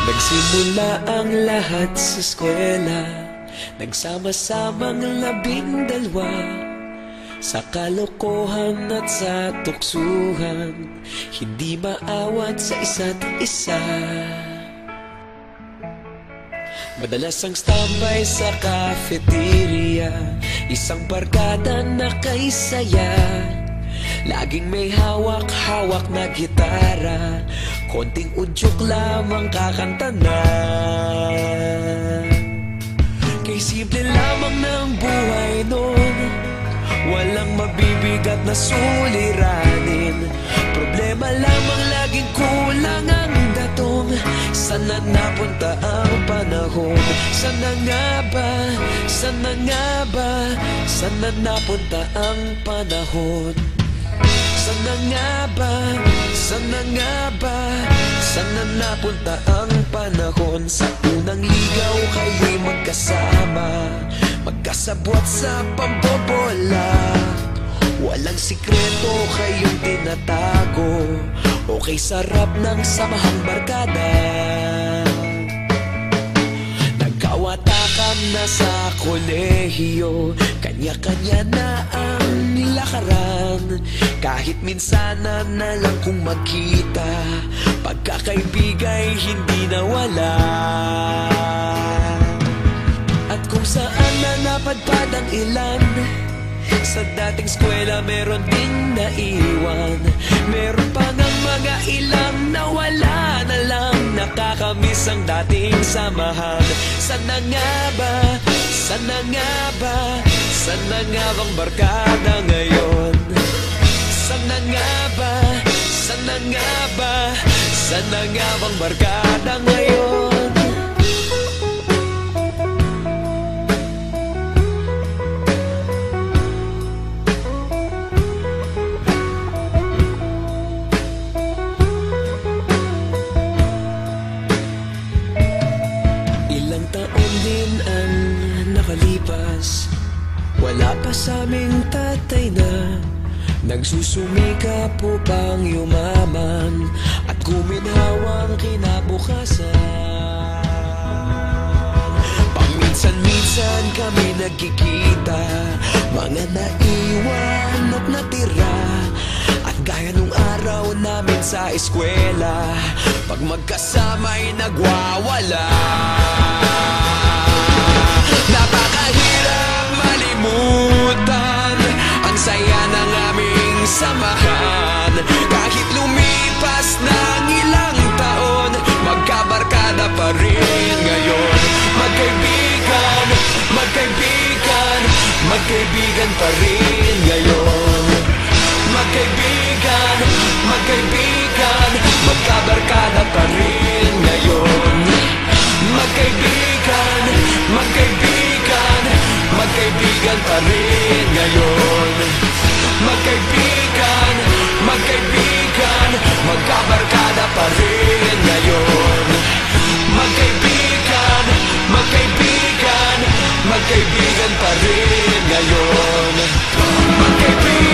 Nagsimula ang lahat sa eskwela, nagsama-samang 12 sa kalokohan at sa tuksuhan, hindi maawat sa isa't isa. Madalas ang standby sa cafeteria, isang barkada na kay saya. Laging may hawak-hawak na gitara, konting udyok lamang kakanta na. Kay simple lamang ng buhay nun, walang mabibigat na suliranin. Problema lamang laging kulang ang datong. Sana napunta ang panahon? Sana nga ba? Sana nga ba? Sana napunta ang panahon? Sana nga ba? Sana nga ba? Sana napunta ang panahon? Sa unang ligaw kayo'y magkasama, magkasabwat sa pambobola. Walang sikreto kayong tinatago, okay sarap ng samahang barkada. Nagkawatakan na sa kolehiyo, kanya-kanya na ang nilakaran. Kahit minsanan na lang kung magkita, pagkakaibigay hindi nawala. At kung saan na napadpad ang ilan, sa dating eskwela meron ding naiwan. Meron pa ng mga ilang nawala na lang, nakakamiss ang dating samahan. Sana nga ba? Sana nga ba? Sana nga bang barkada ngayon? Sana nga ba? Sana nga ba? Sana nga bang barkada ngayon? Ilang taon din ang nakalipas, wala pa sa aming tatay na nagsusumikap upang yumaman at guminhawang kinabukasan. Paminsan-minsan kami nagkikita, mga naiwan at natira. At gaya nung araw namin sa eskwela, pag magkasama'y nagwawala. Napakahirap malimutan ang saya ng aming samahan. Kahit lumipas ng ilang taon, magkabarkada pa rin ngayon. Magkaibigan, magkaibigan, magkaibigan pa rin ngayon. Magkaibigan, magkaibigan, magkabarkada pa rin ngayon. Magkaibigan, magkaibigan, magkaibigan pa rin ngayon. Magkaibigan, magkaibigan, magkabarkada pa rin ngayon. Magkaibigan, magkaibigan, magkaibigan pa rin ngayon. Magkaibigan.